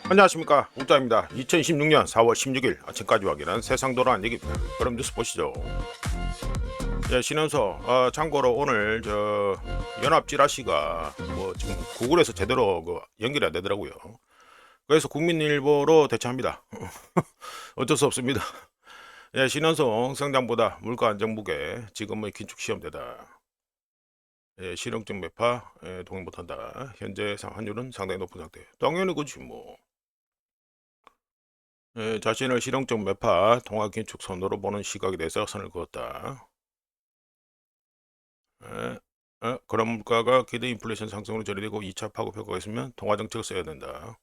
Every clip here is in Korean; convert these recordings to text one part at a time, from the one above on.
안녕하십니까, 웅짜입니다. 2016년 4월 16일 아침까지 확인한 세상 돌아간 얘기입니다. 그럼 뉴스 보시죠. 예, 신현서. 참고로 오늘 연합 찌라시가 뭐 지금 구글에서 제대로 연결이 안 되더라고요. 그래서 국민일보로 대체합니다. 어쩔 수 없습니다. 예, 신현성 성장보다 물가 안정무게 지금의 긴축 시험대다. 예, 실용적 매파 동행 못한다. 현재 환율은 상당히 높은 상태. 당연히 그지 뭐. 예, 자신을 실용적 매파 통화 긴축 선으로 보는 시각에 대해서 선을 그었다. 예, 그런 물가가 기대 인플레이션 상승으로 처리되고 2차 파급 효과가 있으면 통화 정책을 써야 된다.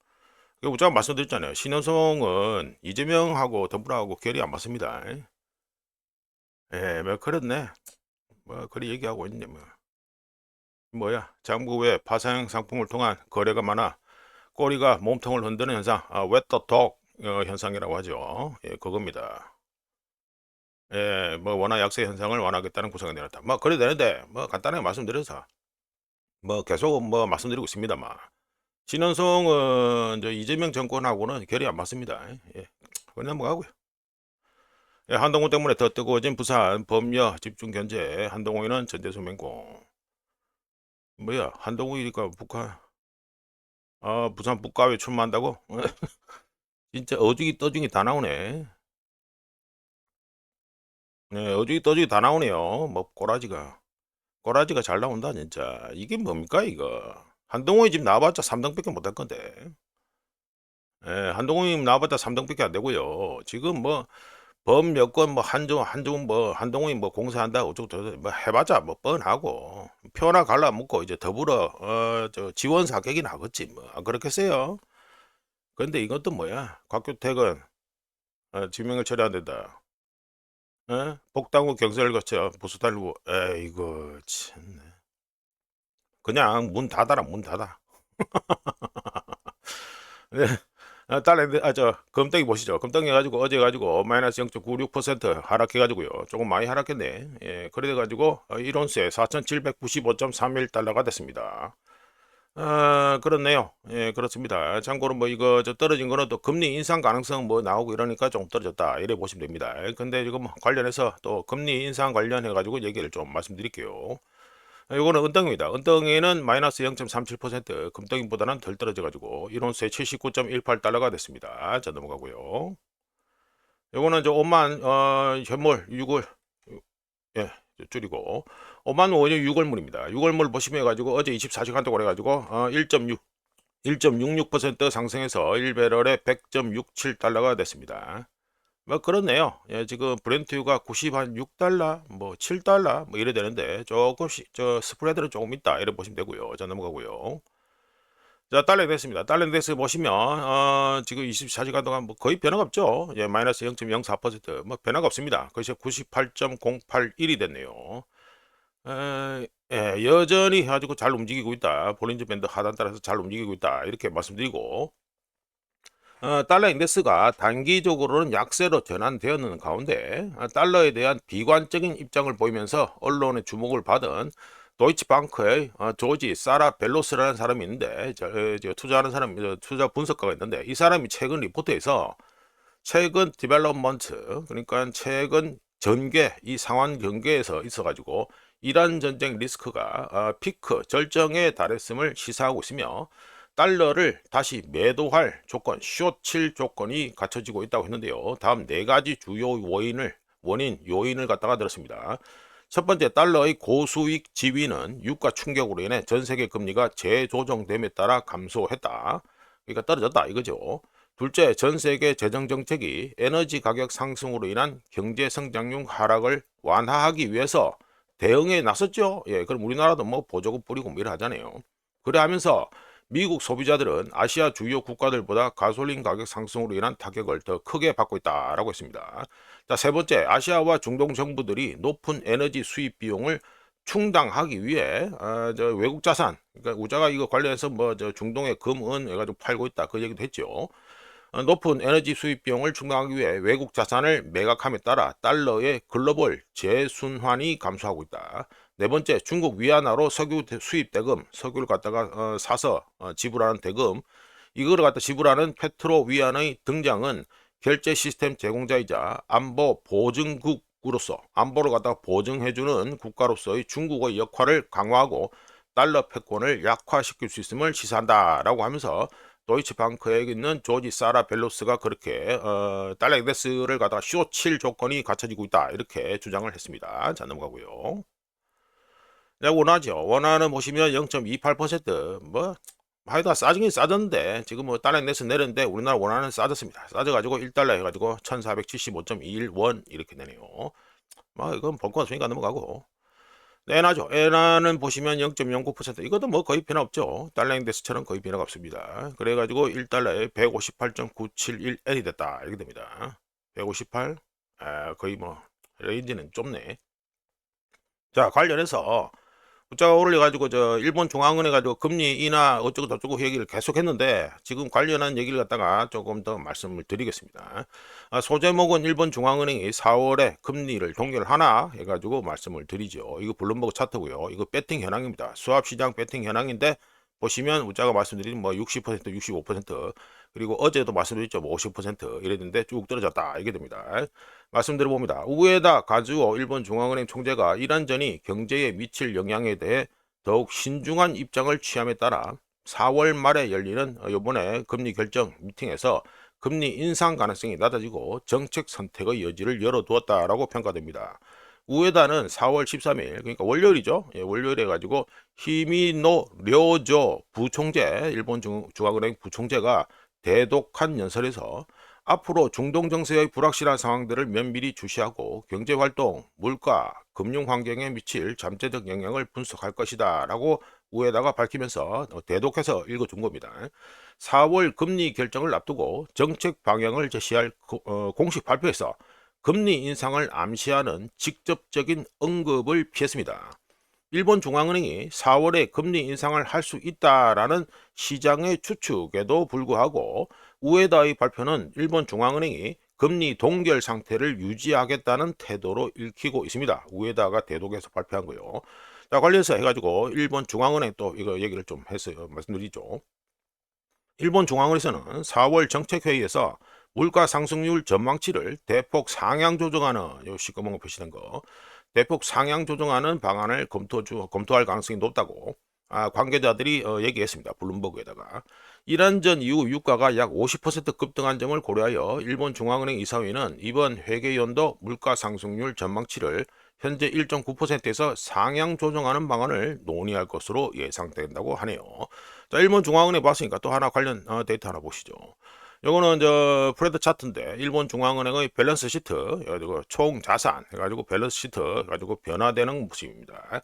제가 말씀드렸잖아요. 신현성은 이재명하고 더불어하고 결이 안 맞습니다. 예, 뭐 그렇네. 뭐 그리 얘기하고 있네 뭐. 뭐야? 장부외 파생 상품을 통한 거래가 많아 꼬리가 몸통을 흔드는 현상, wet the dog 현상이라고 하죠. 예, 그겁니다. 예, 뭐 원화 약세 현상을 완화하겠다는 구상을 내놨다. 뭐 그래 되는데 뭐 간단하게 말씀드려서 뭐 계속 뭐 말씀드리고 있습니다만 신원성은 이재명 정권하고는 결이 안 맞습니다. 예, 그냥 넘어가고요. 예, 한동훈 때문에 더 뜨거워진 부산 범여 집중 견제. 한동훈이는 전대수 맹공. 뭐야? 한동훈이니까 북한 부산 북가에 출마한다고? 진짜 어중이 떠중이 다 나오네. 네, 어중이 떠중이 다 나오네요. 뭐 꼬라지가 잘 나온다 진짜. 이게 뭡니까 이거? 한동훈이 지금 나와봤자 3등밖에 못 할 건데. 예, 한동훈이 나와봤자 3등밖에 안 되고요. 지금 뭐 범 여건 뭐 한중 뭐 한동훈이 뭐 공사한다 어쩌고 저쩌고 뭐 해봤자 뭐 뻔하고 표 하나 갈라먹고 이제 더불어 지원 사격이 나겠지 뭐 안 그렇겠어요? 근데 이것도 뭐야? 곽규택은 지명을 처리 안 된다. 복당후 경선을 거쳐 보수 달고 에이고 참네. 그냥 문 닫아라 문 닫아. 네. 달러 금덩이 보시죠. 금덩이 가지고 어제 가지고 마이너스 0.96% 하락해 가지고요. 조금 많이 하락했네. 예, 그래 가지고 1온스에 4,795.31달러가 됐습니다. 그렇네요. 예, 그렇습니다. 참고로 뭐 이거 떨어진 거는 또 금리 인상 가능성 뭐 나오고 이러니까 좀 떨어졌다. 이래 보시면 됩니다. 근데 지금 관련해서 또 금리 인상 관련해 가지고 얘기를 좀 말씀드릴게요. 이거는 은덩입니다. 은덩이는 마이너스 0.37%, 금덩이보다는 덜 떨어져가지고 1온스에 79.18달러가 됐습니다. 자, 넘어가고요. 요거는 5만 현물 6월 예, 줄이고 5만 5년 6월물입니다. 6월물 보시면 해가지고 어제 24시간 동안 해가지고 1.66% 상승해서 1배럴에 100.67달러가 됐습니다. 뭐 그렇네요. 예, 지금 브렌트유가 96달러, 뭐 7달러 뭐 이래 되는데 조금씩 스프레드는 조금 있다 이래 보시면 되고요. 자, 넘어가고요. 자, 달러 인덱스입니다. 달러 인덱스 보시면 지금 24시간 동안 뭐 거의 변화가 없죠. 예, 마이너스 0.04%뭐 변화가 없습니다. 그래서 98.081이 됐네요. 여전히 해가지고 잘 움직이고 있다. 볼린저 밴드 하단 따라서 잘 움직이고 있다. 이렇게 말씀드리고 달러 인덱스가 단기적으로는 약세로 전환되었는 가운데 달러에 대한 비관적인 입장을 보이면서 언론의 주목을 받은 도이치방크의 조지 사라 벨로스라는 사람이 있는데 투자하는 사람 투자 분석가가 있는데 이 사람이 최근 리포트에서 최근 디벨롭먼트 그러니까 최근 전개 이 상황 경계에서 있어가지고 이란 전쟁 리스크가 피크 절정에 달했음을 시사하고 있으며 달러를 다시 매도할 조건, 숏칠 조건이 갖춰지고 있다고 했는데요. 다음 네 가지 주요 요인을 갖다가 들었습니다. 첫 번째, 달러의 고수익 지위는 유가 충격으로 인해 전 세계 금리가 재조정됨에 따라 감소했다. 그러니까 떨어졌다 이거죠. 둘째, 전 세계 재정 정책이 에너지 가격 상승으로 인한 경제 성장률 하락을 완화하기 위해서 대응에 나섰죠. 예, 그럼 우리나라도 뭐 보조금 뿌리고 뭐 이래 하잖아요. 그래 하면서 미국 소비자들은 아시아 주요 국가들보다 가솔린 가격 상승으로 인한 타격을 더 크게 받고 있다라고 했습니다. 자, 세 번째, 아시아와 중동 정부들이 높은 에너지 수입 비용을 충당하기 위해 외국 자산, 그러니까 우자가 이거 관련해서 뭐 중동의 금, 은 해가지고 팔고 있다 그 얘기도 했죠. 높은 에너지 수입 비용을 충당하기 위해 외국 자산을 매각함에 따라 달러의 글로벌 재순환이 감소하고 있다. 네 번째, 중국 위안화로 석유 수입 대금, 석유를 갖다가 사서 지불하는 대금, 이거를 갖다 지불하는 페트로위안의 등장은 결제 시스템 제공자이자 안보 보증국으로서 안보를 갖다가 보증해주는 국가로서의 중국의 역할을 강화하고 달러 패권을 약화시킬 수 있음을 시사한다라고 하면서 도이치방크에 있는 조지 사라 벨로스가 그렇게 달러 인덱스를 갖다가 쇼칠 조건이 갖춰지고 있다 이렇게 주장을 했습니다. 자, 넘어가고요. 네, 원화죠. 원화는 보시면 0.28%뭐 하여간 싸지긴 싸졌는데 지금 뭐 달러 인덱스 내렸는데 우리나라 원화는 싸졌습니다. 싸져가지고 1달러 해가지고 1475.21원 이렇게 되네요. 뭐 이건 볼 거 없으니까 넘어가고. 엔화죠. 엔화는 보시면 0.09% 이것도 뭐 거의 변화 없죠. 달러 인덱스처럼 거의 변화가 없습니다. 그래가지고 1달러에 158.971엔이 됐다 이렇게 됩니다. 158 거의 뭐 레인지는 좁네. 자, 관련해서 문자가 올려가지고 저 일본 중앙은행 가지고 금리 인하 어쩌고 저쩌고 얘기를 계속 했는데 지금 관련한 얘기를 갖다가 조금 더 말씀을 드리겠습니다. 소제목은 일본 중앙은행이 4월에 금리를 동결하나 해가지고 말씀을 드리죠. 이거 블룸버그 차트고요. 이거 배팅 현황입니다. 수합시장 배팅 현황인데 보시면 문자가 말씀드린 뭐 60%, 65% 그리고 어제도 말씀드렸죠. 뭐 50% 이랬는데 쭉 떨어졌다 이게 됩니다. 말씀드려봅니다. 우에다 가즈오 일본 중앙은행 총재가 이란전이 경제에 미칠 영향에 대해 더욱 신중한 입장을 취함에 따라 4월 말에 열리는 이번에 금리 결정 미팅에서 금리 인상 가능성이 낮아지고 정책 선택의 여지를 열어두었다라고 평가됩니다. 우에다는 4월 13일 그러니까 월요일이죠. 예, 월요일에 가지고 히미노 료조 부총재 일본 중앙은행 부총재가 대독한 연설에서 앞으로 중동 정세의 불확실한 상황들을 면밀히 주시하고 경제활동, 물가, 금융 환경에 미칠 잠재적 영향을 분석할 것이다 라고 우에다가 밝히면서 대독해서 읽어준 겁니다. 4월 금리 결정을 앞두고 정책 방향을 제시할 공식 발표에서 금리 인상을 암시하는 직접적인 언급을 피했습니다. 일본 중앙은행이 4월에 금리 인상을 할 수 있다라는 시장의 추측에도 불구하고 우에다의 발표는 일본 중앙은행이 금리 동결 상태를 유지하겠다는 태도로 읽히고 있습니다. 우에다가 대독에서 발표한 거요. 자, 관련해서 해가지고 일본 중앙은행 또 이거 얘기를 좀 해서 말씀드리죠. 일본 중앙은행에서는 4월 정책회의에서 물가 상승률 전망치를 대폭 상향 조정하는 요 시꺼먼 거 표시된 거 대폭 상향 조정하는 방안을 검토할 가능성이 높다고 관계자들이 얘기했습니다. 블룸버그에다가 이란전 이후 유가가 약 50% 급등한 점을 고려하여 일본 중앙은행 이사회는 이번 회계연도 물가 상승률 전망치를 현재 1.9%에서 상향 조정하는 방안을 논의할 것으로 예상된다고 하네요. 자, 일본 중앙은행 봤으니까 또 하나 관련 데이터 하나 보시죠. 요거는 저 프레드 차트인데 일본 중앙은행의 밸런스 시트 해가지고 총 자산 해가지고 밸런스 시트 해가지고 변화되는 모습입니다.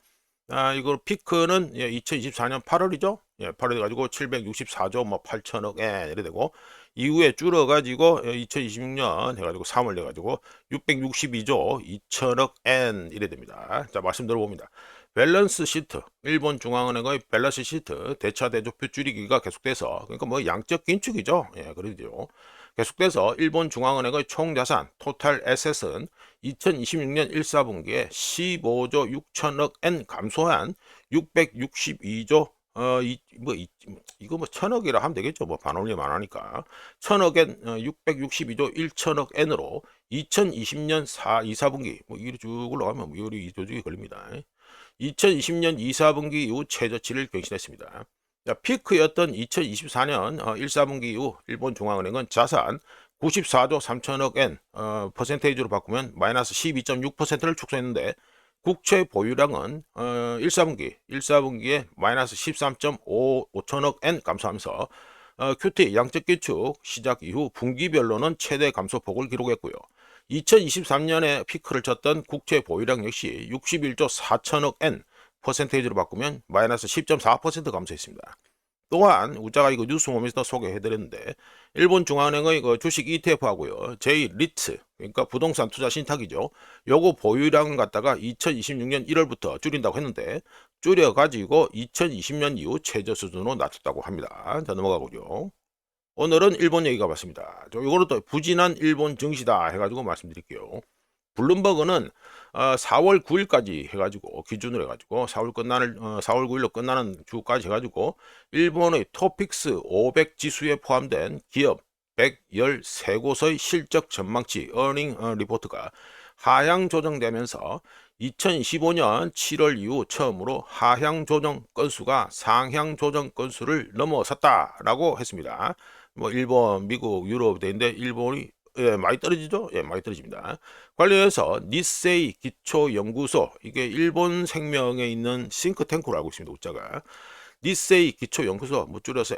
이거 피크는 2024년 8월이죠. 8월 해가지고 764조 뭐 8천억 엔 이래 되고 이후에 줄어가지고 2026년 해가지고 3월 돼가지고 662조 2천억 엔 이래 됩니다. 자, 말씀 들어봅니다. 밸런스 시트 일본 중앙은행의 밸런스 시트 대차대조표 줄이기가 계속돼서 그러니까 뭐 양적 긴축이죠. 그러죠. 계속돼서 일본 중앙은행의 총자산 토탈 에셋은 2026년 1사분기에 15조 6천억 엔 감소한 662조 이거 뭐 천억이라 하면 되겠죠. 뭐 반올림만 하니까 천억 엔 662조 1천억 엔으로 2020년 2사분기 뭐 이리 쭉 올라가면 요리 이조직이 걸립니다. 2020년 2사분기 이후 최저치를 경신했습니다. 피크였던 2024년 1사분기 이후 일본 중앙은행은 자산 94조 3천억 엔 퍼센테이지로 바꾸면 마이너스 12.6%를 축소했는데 국채 보유량은 1사분기에 마이너스 13.5천억 엔 감소하면서 QT 양적 기축 시작 이후 분기별로는 최대 감소폭을 기록했고요. 2023년에 피크를 쳤던 국채 보유량 역시 61조 4천억 엔 퍼센테이지로 바꾸면 마이너스 10.4% 감소했습니다. 또한 우자가 이거 뉴스홈에서 소개해드렸는데 일본 중앙은행의 그 주식 ETF하고요. J-REIT 그러니까 부동산 투자 신탁이죠. 요거 보유량을 갖다가 2026년 1월부터 줄인다고 했는데 줄여가지고 2020년 이후 최저 수준으로 낮췄다고 합니다. 자, 넘어가고요. 오늘은 일본 얘기가 맞습니다. 이거는 또 부진한 일본 증시다 해가지고 말씀드릴게요. 블룸버그는 4월 9일까지 해가지고 기준으로 해가지고 4월 9일로 끝나는 주까지 해가지고 일본의 토픽스 500 지수에 포함된 기업 113곳의 실적 전망치 어닝 리포트가 하향 조정되면서 2025년 7월 이후 처음으로 하향 조정 건수가 상향 조정 건수를 넘어섰다라고 했습니다. 뭐 일본, 미국, 유럽 대인데 일본이 많이 떨어지죠? 많이 떨어집니다. 관련해서 니세이 기초연구소, 이게 일본 생명에 있는 싱크탱크로 알고 있습니다. 우자가 니세이 기초연구소, 뭐 줄여서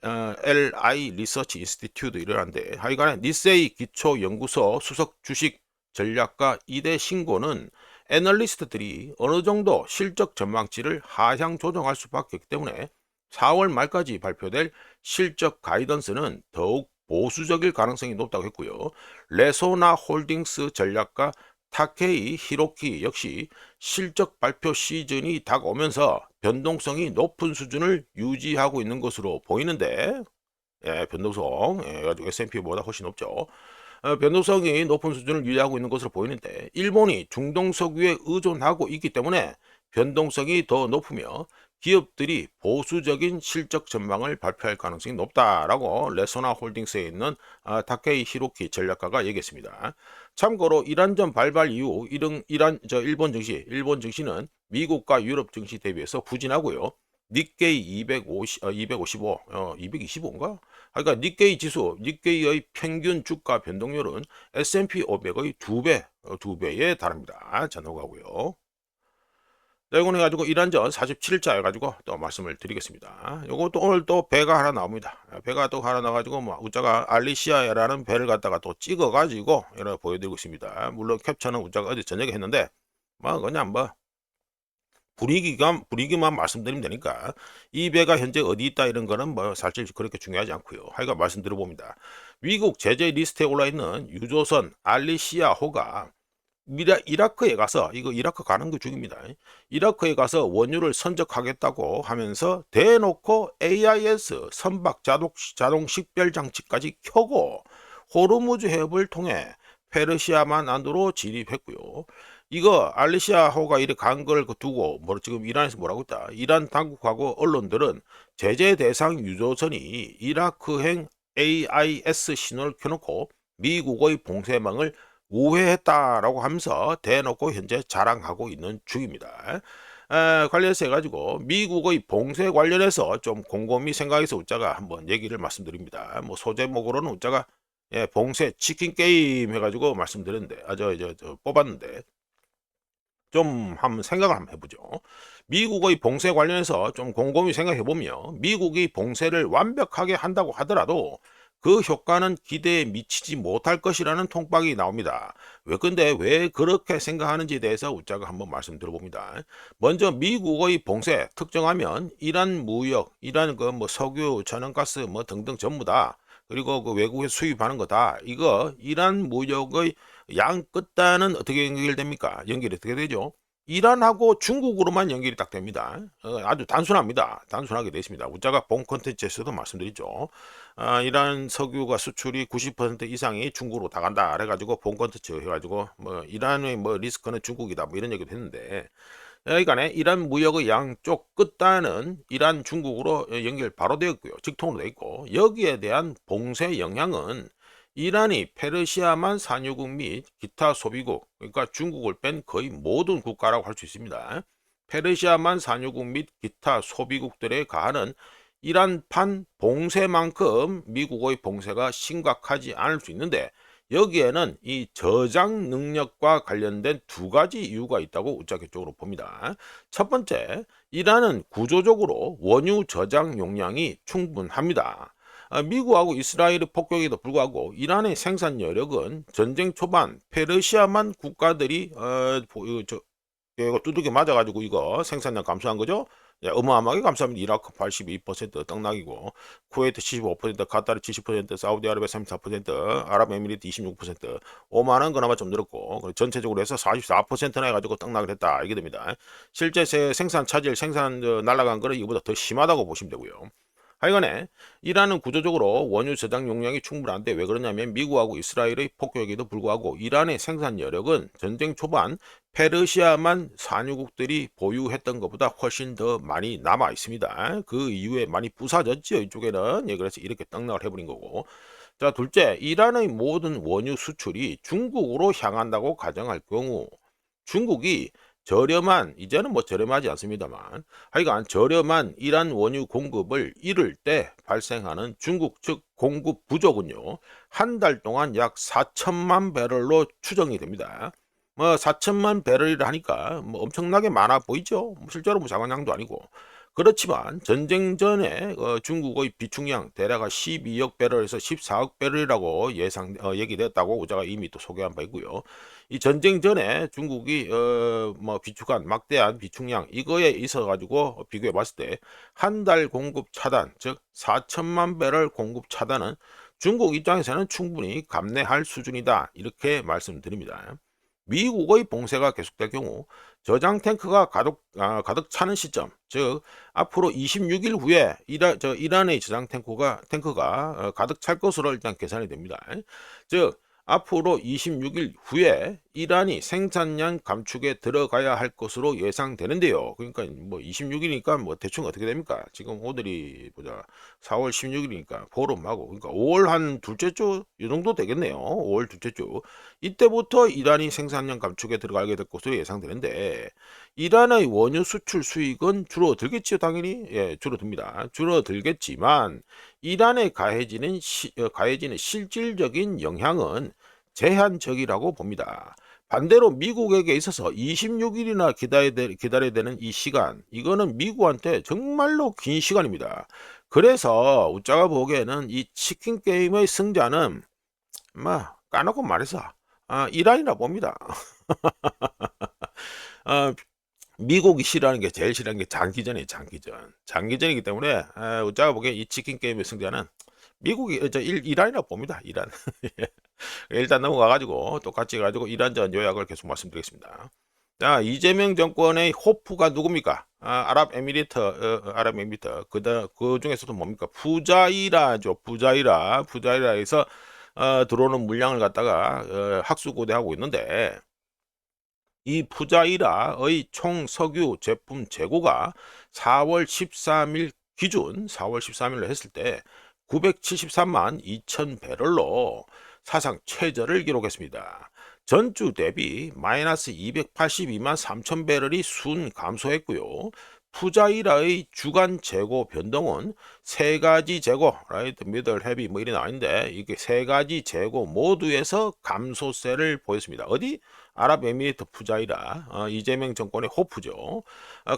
LI 리서치 인스티튜트 이러한데, 하여간에 니세이 기초연구소 수석 주식 전략가 이대 신고는 애널리스트들이 어느 정도 실적 전망치를 하향 조정할 수밖에 없기 때문에 4월 말까지 발표될 실적 가이던스는 더욱 보수적일 가능성이 높다고 했고요. 레소나 홀딩스 전략가 타케이 히로키 역시 실적 발표 시즌이 다가오면서 변동성이 높은 수준을 유지하고 있는 것으로 보이는데, 변동성, 가지고 S&P보다 훨씬 높죠. 변동성이 높은 수준을 유지하고 있는 것으로 보이는데, 일본이 중동 석유에 의존하고 있기 때문에 변동성이 더 높으며 기업들이 보수적인 실적 전망을 발표할 가능성이 높다라고 레소나 홀딩스에 있는 타케이 히로키 전략가가 얘기했습니다. 참고로 이란전 발발 이후 일본 증시는 미국과 유럽 증시 대비해서 부진하고요. 니케이 255, 225인가? 그러니까 니케이의 평균 주가 변동률은 S&P 500의 2배에 달합니다. 자, 넘어가고요. 자, 이거는 해가지고 이란전 47일자 해가지고 또 말씀을 드리겠습니다. 요것도 오늘 또 배가 하나 나옵니다. 배가 또 하나 나가지고 뭐 우자가 알리시아라는 배를 갖다가 또 찍어가지고 이렇게 보여드리고 있습니다. 물론 캡처는 우자가 어제 저녁에 했는데 뭐 그냥 뭐 분위기만 말씀드리면 되니까 이 배가 현재 어디 있다 이런 거는 뭐 사실 그렇게 중요하지 않고요. 하여간 말씀드려봅니다. 미국 제재 리스트에 올라있는 유조선 알리시아호가 이라크에 가서, 이거 이라크 가는 거 중입니다. 이라크에 가서 원유를 선적하겠다고 하면서 대놓고 AIS 선박 자동 식별 장치까지 켜고 호르무즈 해협을 통해 페르시아만 안으로 진입했고요. 이거 알리시아호가 이렇게 간 걸 두고 뭐 지금 이란에서 뭐라고 했다. 이란 당국하고 언론들은 제재 대상 유조선이 이라크행 AIS 신호를 켜놓고 미국의 봉쇄망을 우회했다라고 하면서 대놓고 현재 자랑하고 있는 중입니다. 관련해서 해가지고 미국의 봉쇄 관련해서 좀 곰곰이 생각해서 우자가 한번 얘기를 말씀드립니다. 뭐 소제목으로는 우자가 봉쇄 치킨 게임 해가지고 말씀드렸는데 저 뽑았는데 좀 한번 생각을 한번 해보죠. 미국의 봉쇄 관련해서 좀 곰곰이 생각해보면 미국이 봉쇄를 완벽하게 한다고 하더라도 그 효과는 기대에 미치지 못할 것이라는 통박이 나옵니다. 근데 왜 그렇게 생각하는지에 대해서 우자가 한번 말씀드려봅니다. 먼저 미국의 봉쇄 특정하면 이란 무역, 이란 그 뭐 석유, 천연가스 뭐 등등 전부 다, 그리고 그 외국에 수입하는 거다. 이거 이란 무역의 양 끝단은 어떻게 연결됩니까? 연결이 어떻게 되죠? 이란하고 중국으로만 연결이 딱 됩니다. 아주 단순합니다. 단순하게 되어 있습니다. 우자가 본 컨텐츠에서도 말씀드리죠. 이란 석유가 수출이 90% 이상이 중국으로 다 간다. 그래가지고 본 컨텐츠 해가지고 뭐 이란의 뭐 리스크는 중국이다. 뭐 이런 얘기도 했는데, 여기간에 이란 무역의 양쪽 끝단은 이란 중국으로 연결 바로 되어 있고요. 직통으로 되어 있고, 여기에 대한 봉쇄 영향은 이란이 페르시아만 산유국 및 기타 소비국, 그러니까 중국을 뺀 거의 모든 국가라고 할 수 있습니다. 페르시아만 산유국 및 기타 소비국들에 가하는 이란판 봉쇄만큼 미국의 봉쇄가 심각하지 않을 수 있는데, 여기에는 이 저장 능력과 관련된 두 가지 이유가 있다고 우자격적으로 봅니다. 첫 번째, 이란은 구조적으로 원유 저장 용량이 충분합니다. 미국하고 이스라엘의 폭격에도 불구하고 이란의 생산 여력은 전쟁 초반 페르시아만 국가들이 이거 두들겨 맞아가지고 이거 생산량 감소한 거죠. 어마어마하게 감소합니다. 이라크 82% 떡락이고, 쿠웨이트 75%, 카타르 70%, 사우디아라비아 34%, 아랍에미리트 26%, 오만은 그나마 좀 늘었고, 전체적으로 해서 44%나 해가지고 떡락을 했다. 이게 됩니다. 실제 생산 차질, 생산 날라간 거는 이거보다 더 심하다고 보시면 되고요. 하여간에 이란은 구조적으로 원유 저장 용량이 충분한데 왜 그러냐면 미국하고 이스라엘의 폭격에도 불구하고 이란의 생산 여력은 전쟁 초반 페르시아만 산유국들이 보유했던 것보다 훨씬 더 많이 남아 있습니다. 그 이후에 많이 부사졌죠. 이쪽에는. 예, 그래서 이렇게 떡락을 해버린 거고. 자, 둘째, 이란의 모든 원유 수출이 중국으로 향한다고 가정할 경우 중국이 저렴한, 이제는 뭐 저렴하지 않습니다만 하여간 저렴한 이란 원유 공급을 잃을 때 발생하는 중국 측 공급 부족은요, 한 달 동안 약 4천만 배럴로 추정이 됩니다. 뭐 4천만 배럴이라 하니까 뭐 엄청나게 많아 보이죠. 실제로 뭐 작은 양도 아니고. 그렇지만 전쟁 전에 중국의 비축량 대략 12억 배럴에서 14억 배럴이라고 얘기됐다고 제가 이미 또 소개한 바 있고요. 이 전쟁 전에 중국이 뭐 비축한 막대한 비축량 이거에 있어 가지고 비교해 봤을 때 한 달 공급 차단, 즉 4천만 배럴 공급 차단은 중국 입장에서는 충분히 감내할 수준이다, 이렇게 말씀드립니다. 미국의 봉쇄가 계속될 경우 저장 탱크가 가득 차는 시점, 즉 앞으로 26일 후에 이란의 저장 탱크가 가득 찰 것으로 일단 계산이 됩니다. 즉 앞으로 26일 후에 이란이 생산량 감축에 들어가야 할 것으로 예상되는데요. 그러니까 뭐 26일이니까 뭐 대충 어떻게 됩니까? 지금 오늘이 보자, 4월 16일이니까 보름하고, 그러니까 5월 한 둘째 주 이 정도 되겠네요. 5월 둘째 주 이때부터 이란이 생산량 감축에 들어가게 될 것으로 예상되는데, 이란의 원유 수출 수익은 줄어들겠지요. 당연히. 예, 줄어듭니다. 줄어들겠지만 이란에 가해지는 실질적인 영향은 제한적이라고 봅니다. 반대로 미국에게 있어서 26일이나 기다려야 되는 이 시간, 이거는 미국한테 정말로 긴 시간입니다. 그래서 우짜가 보기에는 이 치킨 게임의 승자는 까놓고 말해서 이란이라 봅니다. 아, 미국이 싫어하는 게, 제일 싫어하는 게 장기전이에요. 장기전이기 때문에 우짜가 보기에 이 치킨 게임의 승자는 미국이 이란이라 봅니다. 이란. 일단 넘어가가지고 똑같이 해가지고 이란전 요약을 계속 말씀드리겠습니다. 자, 이재명 정권의 호프가 누굽니까? 아랍에미리트. 그 중에서도 뭡니까? 푸자이라죠. 푸자이라에서 들어오는 물량을 갖다가 학수고대하고 있는데, 이 푸자이라의 총 석유 제품 재고가 4월 13일 기준 4월 13일로 했을 때 973만 2천 배럴로 사상 최저를 기록했습니다. 전주 대비 마이너스 282만 3천 배럴이 순 감소했고요. 푸자이라의 주간 재고 변동은 세 가지 재고, 라이트, 미들, 헤비 뭐 이리 나왔는데, 이게 세 가지 재고 모두에서 감소세를 보였습니다. 어디? 아랍에미리트 푸자이라, 이재명 정권의 호프죠.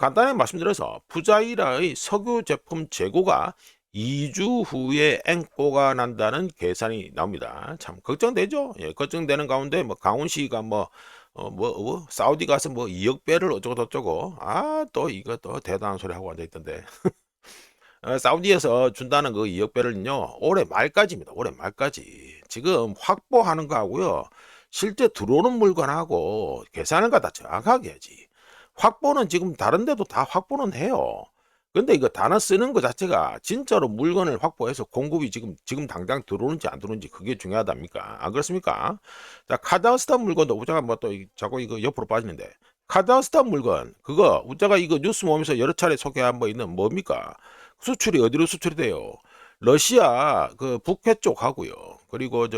간단히 말씀드려서 푸자이라의 석유 제품 재고가 2주 후에 앵꼬가 난다는 계산이 나옵니다. 참 걱정되죠. 예, 걱정되는 가운데 뭐 강훈씨가 사우디 가서 뭐 2억 배를 어쩌고 저쩌고, 또 이거 또 대단한 소리 하고 앉아 있던데. 사우디에서 준다는 그 2억 배를요, 올해 말까지입니다. 올해 말까지. 지금 확보하는 거하고요, 실제 들어오는 물건하고 계산을 갖다 정확하게 해야지. 확보는 지금 다른 데도 다 확보는 해요. 근데 이거 단어 쓰는 것 자체가 진짜로 물건을 확보해서 공급이 지금 당장 들어오는지 안 들어오는지 그게 중요하답니까? 안 그렇습니까? 자, 카자흐스탄 물건도 우자가 뭐 또 자꾸 이거 옆으로 빠지는데, 카자흐스탄 물건 그거 우자가 이거 뉴스 모으면서 여러 차례 소개한 거 있는 뭡니까? 수출이 어디로 수출이 돼요? 러시아 그 북해 쪽 하고요. 그리고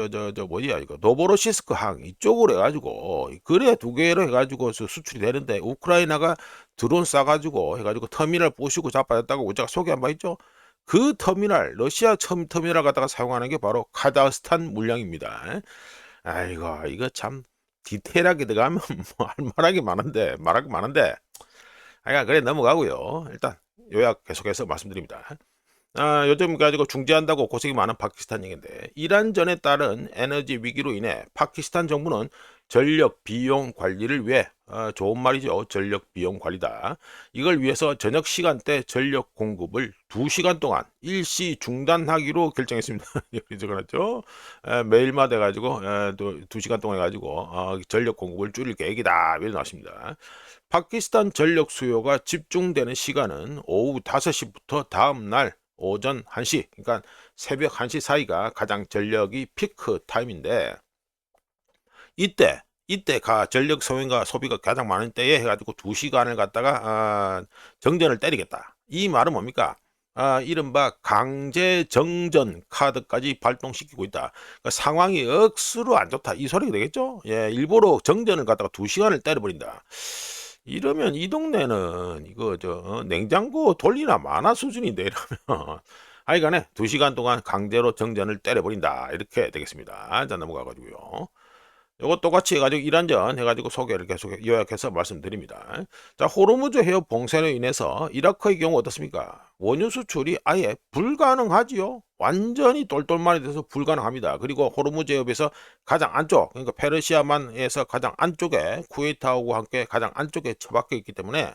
뭐야 이거 노보로시스크 항 이쪽으로 해가지고 그래 두 개로 해가지고 수출이 되는데, 우크라이나가 드론 쏴가지고 해가지고 터미널 부수고 자빠졌다고 우리가 소개한 바 있죠. 그 터미널, 러시아 터미널 갖다가 사용하는 게 바로 카자흐스탄 물량입니다. 아이고 이거 참 디테일하게 들어가면 뭐 할 말할 게 많은데 그래 넘어가고요. 일단 요약 계속해서 말씀드립니다. 요즘 가지고 중재한다고 고생이 많은 파키스탄 얘기인데, 이란전에 따른 에너지 위기로 인해 파키스탄 정부는 전력 비용 관리를 위해, 좋은 말이죠. 전력 비용 관리다. 이걸 위해서 저녁 시간대 전력 공급을 2시간 동안 일시 중단하기로 결정했습니다. 여기 적어놨죠. 매일마다 해가지고 2시간 동안 해가지고 전력 공급을 줄일 계획이다, 이렇게 나왔습니다. 파키스탄 전력 수요가 집중되는 시간은 오후 5시부터 다음 날 오전 1시, 그러니까 새벽 1시 사이가 가장 전력이 피크 타임인데, 이때가 전력 소요가 소비가 가장 많은 때에 해가지고 2시간을 갖다가 정전을 때리겠다. 이 말은 뭡니까? 이른바 강제 정전 카드까지 발동시키고 있다. 그러니까 상황이 억수로 안 좋다. 이 소리가 되겠죠? 예, 일부러 정전을 갖다가 2시간을 때려버린다. 이러면 이 동네는 이거 냉장고 돌리나 마나 수준인데 이러면 하여간에 2시간 동안 강제로 정전을 때려버린다. 이렇게 되겠습니다. 자, 넘어가가지고요. 요거 똑같이 해가지고 이란전 해가지고 소개를 계속 요약해서 말씀드립니다. 자, 호르무즈 해협 봉쇄로 인해서 이라크의 경우 어떻습니까? 원유 수출이 아예 불가능하지요. 완전히 똘똘말이 돼서 불가능합니다. 그리고 호르무즈 해협에서 가장 안쪽, 그러니까 페르시아만에서 가장 안쪽에 쿠웨이트하고 함께 가장 안쪽에 처박혀 있기 때문에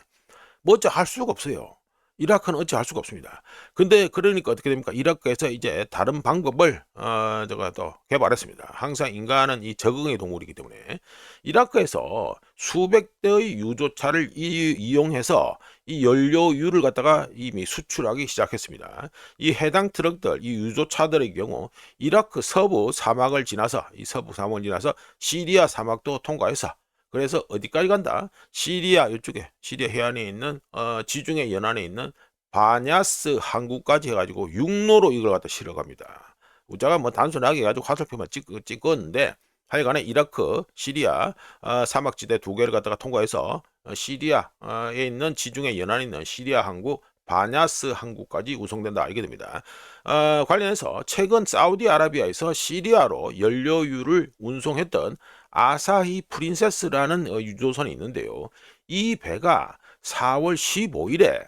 뭐 어찌 할 수가 없어요. 이라크는 어찌 할 수가 없습니다. 근데 그러니까 어떻게 됩니까? 이라크에서 이제 다른 방법을 제가 또 개발했습니다. 항상 인간은 이 적응의 동물이기 때문에 이라크에서 수백 대의 유조차를 이용해서 이 연료유를 갖다가 이미 수출하기 시작했습니다. 이 해당 트럭들, 이 유조차들의 경우 이라크 서부 사막을 지나서 이 서부 사막을 지나서 시리아 사막도 통과해서 그래서 어디까지 간다? 시리아 이쪽에 시리아 해안에 있는 지중해 연안에 있는 바냐스 항구까지 해가지고 육로로 이걸 갖다 실어갑니다. 우자가 뭐 단순하게 해가지고 화살표만 찍었는데 하여간에 이라크, 시리아 사막지대 2개를 갖다가 통과해서 시리아에 있는 지중해 연안에 있는 시리아 항구 바냐스 항구까지 운송된다 알게 됩니다. 관련해서 최근 사우디아라비아에서 시리아로 연료유를 운송했던 아사히 프린세스라는 유조선이 있는데요. 이 배가 4월 15일에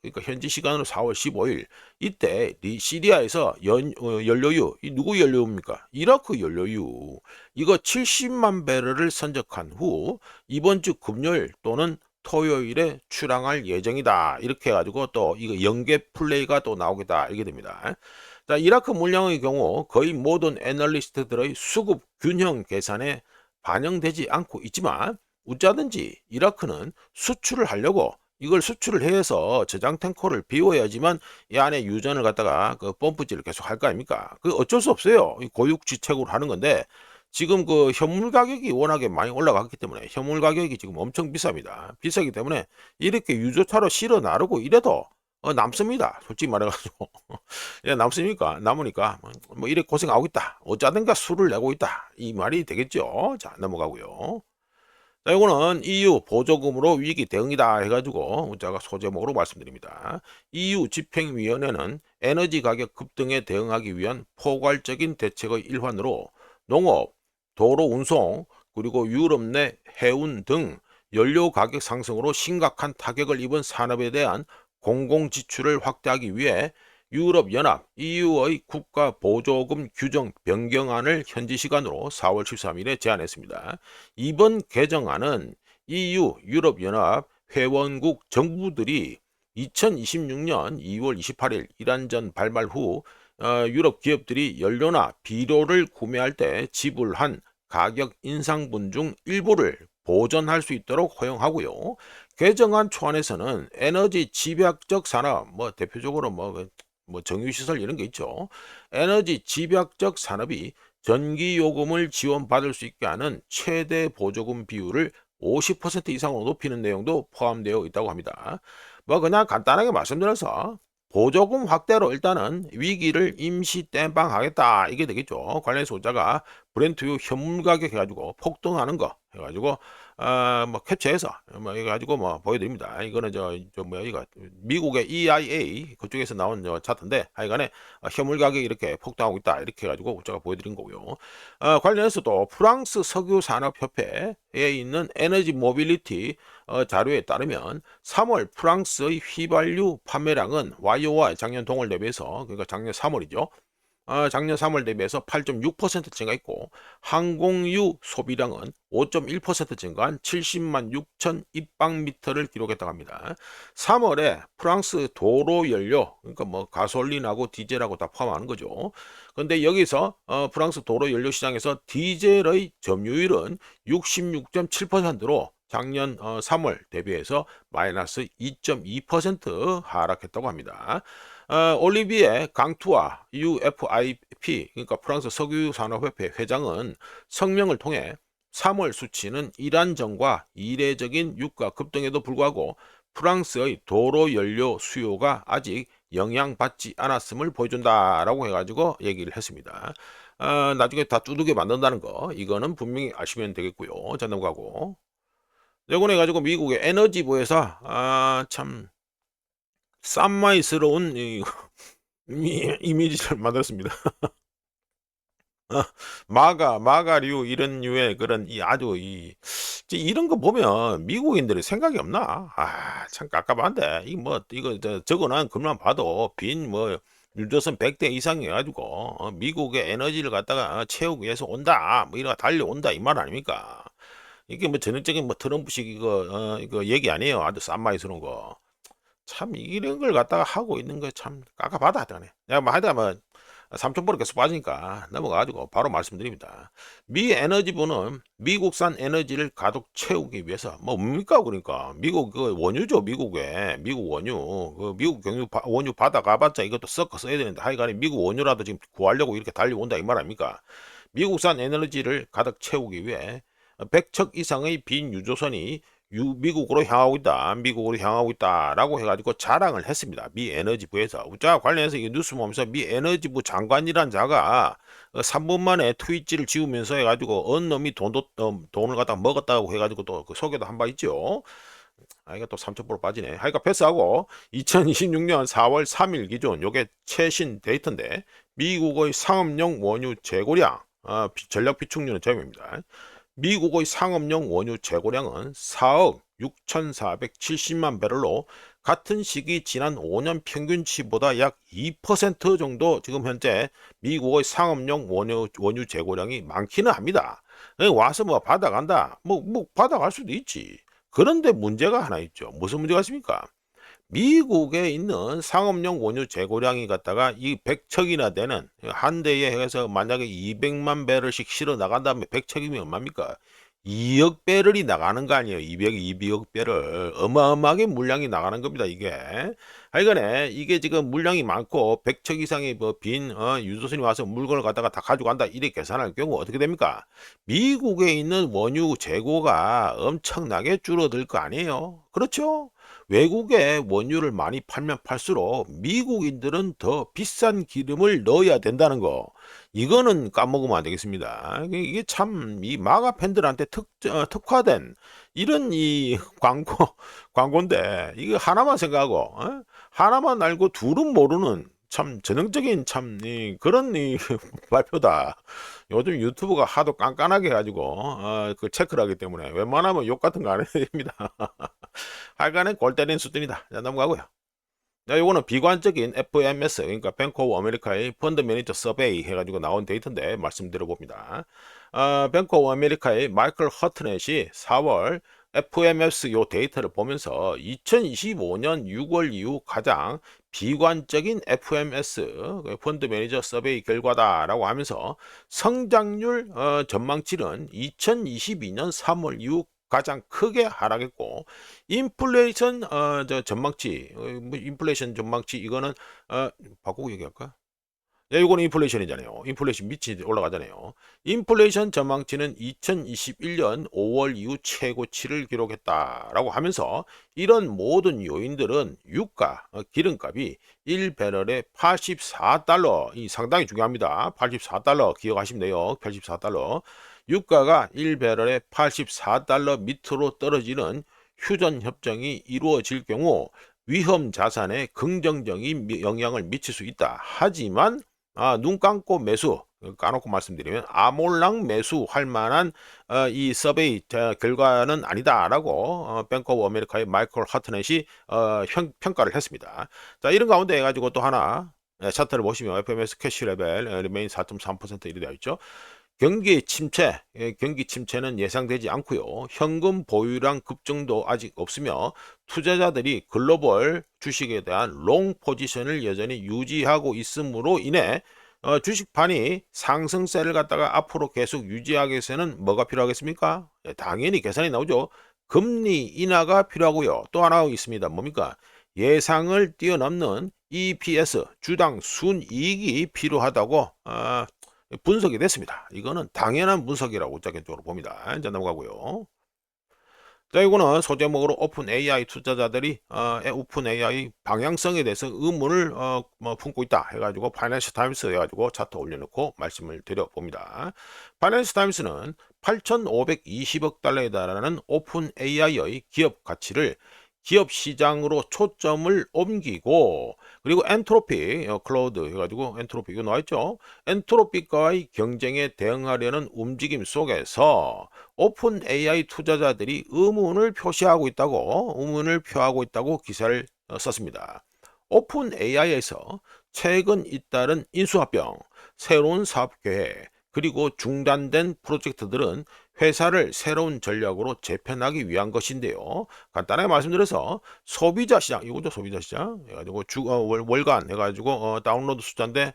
그러니까 현지 시간으로 4월 15일 이때 시리아에서 연료유 이 누구 연료입니까? 이라크 연료유 이거 70만 배럴을 선적한 후 이번 주 금요일 또는 토요일에 출항할 예정이다. 이렇게 해가지고 또 이거 연계 플레이가 또 나오겠다. 이게 됩니다. 자, 이라크 물량의 경우 거의 모든 애널리스트들의 수급 균형 계산에 반영되지 않고 있지만 어쩌든지 이라크는 수출을 하려고 이걸 수출을 해서 저장 탱커를 비워야지만 이 안에 유전을 갖다가 그 펌프질을 계속 할 거 아닙니까? 그 어쩔 수 없어요. 고육지책으로 하는 건데 지금 그 현물 가격이 워낙에 많이 올라갔기 때문에 현물 가격이 지금 엄청 비쌉니다. 비싸기 때문에 이렇게 유조차로 실어 나르고 이래도 남습니다. 솔직히 말해가지고 예, 남습니까? 남으니까 뭐 이래 고생하고 있다. 어쩌든가 수를 내고 있다. 이 말이 되겠죠. 자, 넘어가고요. 자, 이거는 EU 보조금으로 위기 대응이다 해가지고 제가 소제목으로 말씀드립니다. EU 집행위원회는 에너지 가격 급등에 대응하기 위한 포괄적인 대책의 일환으로 농업, 도로 운송, 그리고 유럽 내 해운 등 연료 가격 상승으로 심각한 타격을 입은 산업에 대한 공공지출을 확대하기 위해 유럽연합 EU의 국가 보조금 규정 변경안을 현지 시간으로 4월 13일에 제안했습니다. 이번 개정안은 EU 유럽연합 회원국 정부들이 2026년 2월 28일 이란전 발발 후 유럽 기업들이 연료나 비료를 구매할 때 지불한 가격 인상분 중 일부를 보전할 수 있도록 허용하고요. 개정안 초안에서는 에너지 집약적 산업, 뭐 대표적으로 뭐 정유시설 이런 게 있죠. 에너지 집약적 산업이 전기요금을 지원받을 수 있게 하는 최대 보조금 비율을 50% 이상으로 높이는 내용도 포함되어 있다고 합니다. 뭐 그냥 간단하게 말씀드려서 보조금 확대로 일단은 위기를 임시 땜빵하겠다 이게 되겠죠. 관련해서 오자가 브렌트유 현물 가격 해가지고 폭등하는 거 해가지고 뭐 캡처해서 뭐 해가지고 뭐 보여드립니다. 이거는 뭐야 이거 미국의 EIA 그쪽에서 나온 차트인데 하여간에 현물 가격이 이렇게 폭등하고 있다 이렇게 해가지고 제가 보여드린 거고요. 관련해서 또 프랑스 석유산업협회에 있는 에너지 모빌리티 자료에 따르면 3월 프랑스의 휘발유 판매량은 YOY 작년 동월 대비해서 그러니까 작년 3월이죠. 작년 3월 대비해서 8.6% 증가했고 항공유 소비량은 5.1% 증가한 70만 6천 입방미터를 기록했다고 합니다. 3월에 프랑스 도로 연료 그러니까 뭐 가솔린하고 디젤하고 다 포함하는 거죠. 근데 여기서 프랑스 도로 연료 시장에서 디젤의 점유율은 66.7%로 작년 3월 대비해서 마이너스 2.2% 하락했다고 합니다. 올리비에 강투아 UFIP 그러니까 프랑스 석유산업협회 회장은 성명을 통해 3월 수치는 이란 전과 이례적인 유가 급등에도 불구하고 프랑스의 도로 연료 수요가 아직 영향받지 않았음을 보여준다라고 해가지고 얘기를 했습니다. 나중에 다 두둑이 만든다는 거 이거는 분명히 아시면 되겠고요. 자 넘어가고 요번에 가지고 미국의 에너지부에서 참 쌈마이스러운 이미지를 만들었습니다. 마가류 이런 류의 그런 아주 이런 거 보면 미국인들이 생각이 없나? 참 깝깝한데 이거 저거는 그만 봐도 빈 유조선 100대 이상 해가지고 미국의 에너지를 갖다가 채우기 위해서 온다 이런 달려온다 이 말 아닙니까? 이게 전형적인 트럼프식 이거 얘기 아니에요. 아주 쌈마이스러운 거. 참 이런 걸 갖다가 하고 있는 거 참 깝깝하다 하더네. 내가 하여튼 3,000% 계속 빠지니까 넘어가가지고 바로 말씀드립니다. 미 에너지부는 미국산 에너지를 가득 채우기 위해서 뭡니까 그러니까 미국 그 원유죠. 미국 원유 미국 경유 원유 받아가봤자 이것도 섞어 써야 되는데 하여간에 미국 원유라도 지금 구하려고 이렇게 달려온다 이 말 아닙니까? 미국산 에너지를 가득 채우기 위해 100척 이상의 빈 유조선이 미국으로 향하고 있다. 미국으로 향하고 있다라고 해가지고 자랑을 했습니다. 미 에너지부에서. 자, 관련해서 이 뉴스 보면서 미 에너지부 장관이란 자가 3분 만에 트윗지를 지우면서 해가지고 어느 놈이 돈을 갖다 먹었다고 해가지고 또 그 소개도 한 바 있죠. 이거 또 3,000% 빠지네. 하여가 패스하고 2026년 4월 3일 기준 요게 최신 데이터인데 미국의 상업용 원유 재고량 전력 비축률은 점입니다. 미국의 상업용 원유 재고량은 4억 6,470만 배럴로 같은 시기 지난 5년 평균치보다 약 2% 정도 지금 현재 미국의 상업용 원유 재고량이 많기는 합니다. 와서 받아간다. 받아갈 수도 있지. 그런데 문제가 하나 있죠. 무슨 문제가 있습니까? 미국에 있는 상업용 원유 재고량이 갖다가 이 100척이나 되는 한 대에 해서 만약에 200만 배럴씩 실어 나간 다음에 100척이면 얼마입니까? 2억 배럴이 나가는 거 아니에요. 200억 배럴. 어마어마하게 물량이 나가는 겁니다, 이게. 하여간에 이게 지금 물량이 많고 100척 이상의 빈 유조선이 와서 물건을 갖다가 다 가져간다. 이렇게 계산할 경우 어떻게 됩니까? 미국에 있는 원유 재고가 엄청나게 줄어들 거 아니에요. 그렇죠? 외국에 원유를 많이 팔면 팔수록 미국인들은 더 비싼 기름을 넣어야 된다는 거. 이거는 까먹으면 안 되겠습니다. 이게 참 이 마가 팬들한테 특화된 이런 이 광고인데 이거 하나만 생각하고 하나만 알고 둘은 모르는 참 전형적인 참 그런 발표다. 요즘 유튜브가 하도 깐깐하게 해가지고 그 체크를 하기 때문에 웬만하면 욕 같은 거 안 해야 됩니다. 하여간에 골 때리는 수준이다. 자, 넘어가고요. 자, 요거는 비관적인 FMS, 그러니까 뱅크 오브 아메리카의 펀드 매니저 서베이 해가지고 나온 데이터인데 말씀드려봅니다. 뱅크 오브 아메리카의 마이클 허트넷이 4월 FMS 요 데이터를 보면서 2025년 6월 이후 가장 비관적인 FMS 펀드 매니저 서베이 결과다라고 하면서 성장률 전망치는 2022년 3월 이후 가장 크게 하락했고 인플레이션 전망치 인플레이션 전망치 이거는 바꾸고 얘기할까? 네, 이거는 인플레이션이잖아요. 인플레이션 밑이 올라가잖아요. 인플레이션 전망치는 2021년 5월 이후 최고치를 기록했다라고 하면서 이런 모든 요인들은 유가, 기름값이 1배럴에 84달러, 이 상당히 중요합니다. 84달러 기억하시면 돼요. 84달러. 유가가 1배럴에 84달러 밑으로 떨어지는 휴전 협정이 이루어질 경우 위험 자산에 긍정적인 영향을 미칠 수 있다. 하지만 눈 감고 매수 까놓고 말씀드리면 아몰랑 매수할 만한 이 서베이 결과는 아니다라고 뱅크 오브 아메리카의 마이클 하트넷이 평가를 했습니다. 자, 이런 가운데 해가지고 또 하나 차트를 보시면 FMS 캐시 레벨 리메인 4.3% 이렇게 되어 있죠. 경기 침체는 예상되지 않고요. 현금 보유량 급증도 아직 없으며 투자자들이 글로벌 주식에 대한 롱 포지션을 여전히 유지하고 있으므로 인해 주식판이 상승세를 갖다가 앞으로 계속 유지하기 위해서는 뭐가 필요하겠습니까? 당연히 계산이 나오죠. 금리 인하가 필요하고요. 또 하나 있습니다. 뭡니까? 예상을 뛰어넘는 EPS, 주당 순이익이 필요하다고 분석이 됐습니다. 이거는 당연한 분석이라고 적극적으로 봅니다. 이제 넘어가고요. 자, 이거는 소제목으로 오픈 AI 투자자들이 오픈 AI 방향성에 대해서 의문을 품고 있다 해가지고 파이낸셜 타임스 해가지고 차트 올려놓고 말씀을 드려봅니다. 파이낸셜 타임스는 8,520억 달러에 달하는 오픈 AI의 기업 가치를 기업 시장으로 초점을 옮기고, 그리고 엔트로피 클라우드 해가지고 엔트로피 이거 나와있죠. 엔트로피과의 경쟁에 대응하려는 움직임 속에서 오픈 AI 투자자들이 의문을 표하고 있다고 기사를 썼습니다. 오픈 AI에서 최근 잇따른 인수합병, 새로운 사업 계획, 그리고 중단된 프로젝트들은 회사를 새로운 전략으로 재편하기 위한 것인데요. 간단하게 말씀드려서 소비자 시장, 이거죠, 소비자 시장 해가지고 월간 해가지고 다운로드 숫자인데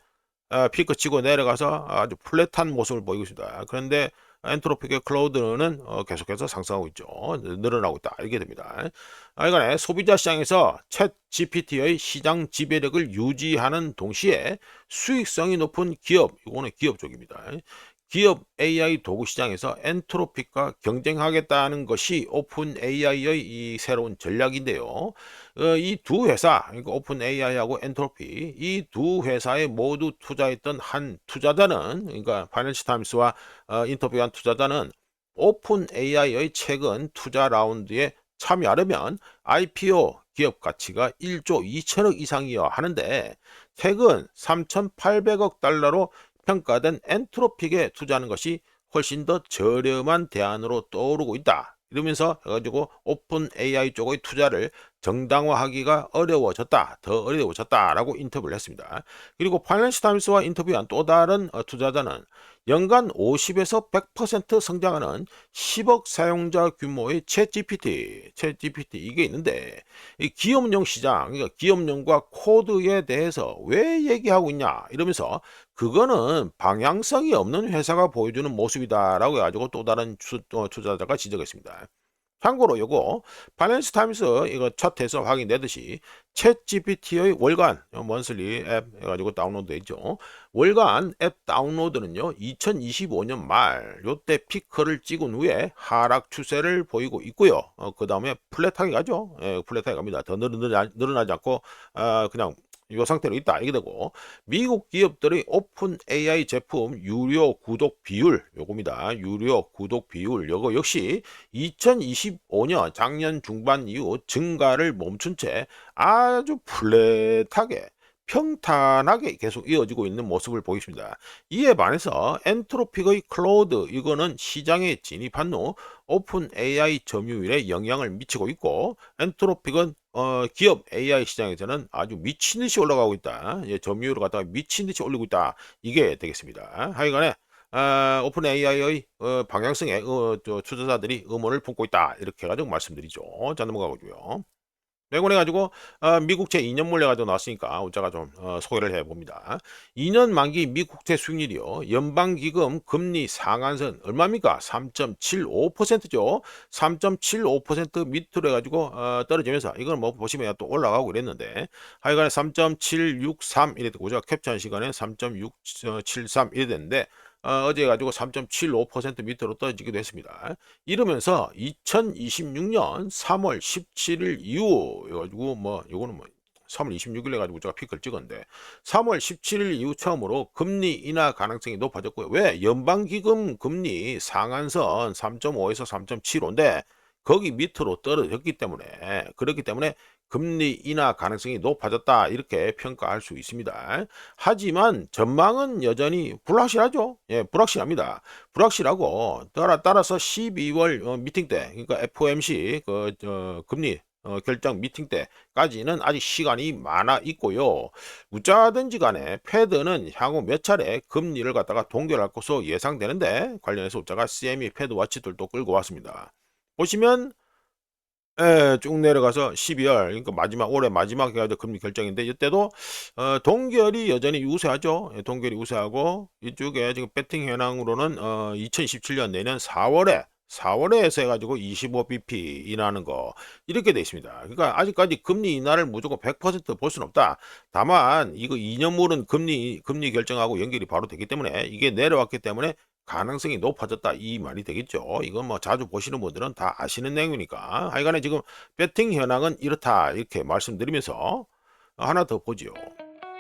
피크 치고 내려가서 아주 플랫한 모습을 보이고 있습니다. 그런데 엔트로픽의 클라우드는 계속해서 상승하고 있죠. 늘어나고 있다. 이게 됩니다. 이간에 소비자 시장에서 챗 GPT의 시장 지배력을 유지하는 동시에 수익성이 높은 기업, 이거는 기업 쪽입니다. 기업 AI 도구 시장에서 엔트로픽과 경쟁하겠다는 것이 오픈 AI의 이 새로운 전략인데요. 이 두 회사, 그러니까 오픈 AI하고 엔트로피, 이 두 회사에 모두 투자했던 한 투자자는, 그러니까 파이낸셜 타임스와 인터뷰한 투자자는 오픈 AI의 최근 투자 라운드에 참여하려면 IPO 기업 가치가 1조 2천억 이상이어야 하는데 최근 3,800억 달러로 평가된 엔트로픽에 투자하는 것이 훨씬 더 저렴한 대안으로 떠오르고 있다. 이러면서 해가지고 오픈 AI 쪽의 투자를 정당화하기가 더 어려워졌다라고 인터뷰를 했습니다. 그리고 파이낸셜 타임스와 인터뷰한 또 다른 투자자는 연간 50에서 100% 성장하는 10억 사용자 규모의 챗GPT 이게 있는데 이 기업용 시장, 그러니까 기업용과 코드에 대해서 왜 얘기하고 있냐 이러면서 그거는 방향성이 없는 회사가 보여주는 모습이다라고 해가지고 또 다른 투자자가 지적했습니다. 참고로 요거 파이낸셜 타임스 이거 차트에서 확인되듯이 챗 GPT의 월간 먼슬리 앱 해가지고 다운로드 되죠. 월간 앱 다운로드는요 2025년 말 요때 피크를 찍은 후에 하락 추세를 보이고 있고요. 그 다음에 플랫하게 가죠. 플랫하게 갑니다. 더 늘어나지 않고 그냥 이 상태로 있다 이게 되고, 미국 기업들의 오픈 AI 제품 유료 구독 비율 요겁니다. 유료 구독 비율 요거 역시 2025년 작년 중반 이후 증가를 멈춘 채 아주 플랫하게 평탄하게 계속 이어지고 있는 모습을 보입니다. 이에 반해서 엔트로픽의 클라우드 이거는 시장에 진입한 후 오픈 AI 점유율에 영향을 미치고 있고, 엔트로픽은 기업 AI 시장에서는 아주 미친 듯이 올라가고 있다. 점유율을 갖다가 미친 듯이 올리고 있다. 이게 되겠습니다. 하여간에 오픈 AI의 방향성에 투자자들이 의문을 품고 있다. 이렇게 해가지고 말씀드리죠. 자, 넘어가고요. 매곤해가지고 미국 제 2년 몰래가지고 나왔으니까 제가 좀 소개를 해봅니다. 2년 만기 미국채 수익률이요. 연방기금 금리 상한선 얼마입니까? 3.75%죠. 3.75% 밑으로 해가지고 떨어지면서 이걸 뭐 보시면 또 올라가고 그랬는데 하여간에 3.763 이래 되고 제가 캡처한 시간에 3.673 이래 됐는데 어제 가지고 3.75% 밑으로 떨어지기도 했습니다. 이러면서 2026년 3월 17일 이후 해가지고 뭐 요거는 뭐 3월 26일 해가지고 제가 피크를 찍었는데 3월 17일 이후 처음으로 금리 인하 가능성이 높아졌고요. 왜? 연방기금 금리 상한선 3.5에서 3.75인데 거기 밑으로 떨어졌기 때문에, 그렇기 때문에 금리 인하 가능성이 높아졌다 이렇게 평가할 수 있습니다. 하지만 전망은 여전히 불확실하죠. 예, 불확실합니다. 불확실하고 따라서 12월 미팅 때, 그러니까 FOMC 금리 결정 미팅 때까지는 아직 시간이 많아 있고요. 무자든지 간에 패드는 향후 몇 차례 금리를 갖다가 동결할 것으로 예상되는데 관련해서 우자가 CME 패드 와치들도 끌고 왔습니다. 보시면 쭉 내려가서 12월, 그러니까 올해 마지막 해가지고 금리 결정인데 이때도 동결이 여전히 우세하죠. 동결이 우세하고 이쪽에 지금 배팅 현황으로는 2027년 내년 4월에 4월에서 해가지고 25bp 인하하는 거 이렇게 돼 있습니다. 그러니까 아직까지 금리 인하를 무조건 100%볼 수는 없다. 다만 이거 2년물은 금리 결정하고 연결이 바로 되기 때문에 이게 내려왔기 때문에 가능성이 높아졌다 이 말이 되겠죠. 이건 뭐 자주 보시는 분들은 다 아시는 내용이니까 하여간에 지금 배팅 현황은 이렇다 이렇게 말씀드리면서 하나 더 보죠.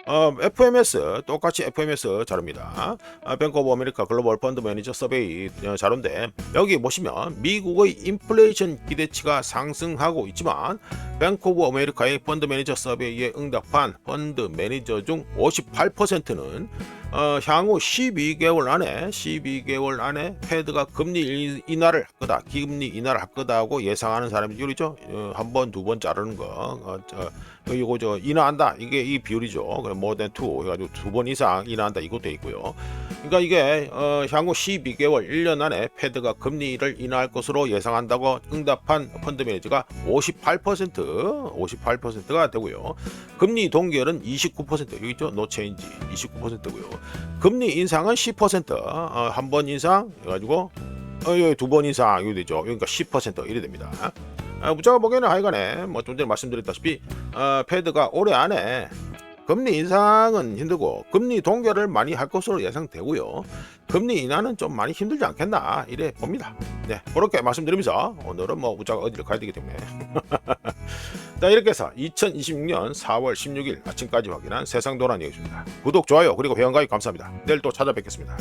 FMS 똑같이 FMS 자료입니다. 뱅크 오브 아메리카 글로벌 펀드 매니저 서베이 자료인데 여기 보시면 미국의 인플레이션 기대치가 상승하고 있지만 뱅크 오브 아메리카의 펀드 매니저 서베이에 응답한 펀드 매니저 중 58%는 향후 12개월 안에 페드가 금리 인하를 할 거다. 금리 인하를 할 거다고 예상하는 사람의 비율이죠. 한 번, 두 번 자르는 거. 이거 인하한다. 이게 이 비율이죠. 그럼 more than 2 해가지고 2번 이상 인하한다. 이것도 있고요. 그러니까 이게 향후 12개월 1년 안에 페드가 금리를 인하할 것으로 예상한다고 응답한 펀드 매니저가 58%가 되고요. 금리 동결은 29% 여기 있죠. 노 체인지 29%고요. 금리 인상은 10% 한 번 인상 해가지고 두 번 인상 이거 되죠. 그러니까 10% 이래 됩니다. 제가 보기에는 하여간에 뭐 좀 전에 말씀드렸다시피 페드가 올해 안에 금리 인상은 힘들고 금리 동결을 많이 할 것으로 예상되고요. 금리 인하는 좀 많이 힘들지 않겠나 이래 봅니다. 네, 그렇게 말씀드리면서 오늘은 뭐 우자가 어디를 가야 되기 때문에 자, 이렇게 해서 2026년 4월 16일 아침까지 확인한 세상 도난 이었습니다. 구독, 좋아요 그리고 회원가입 감사합니다. 내일 또 찾아뵙겠습니다.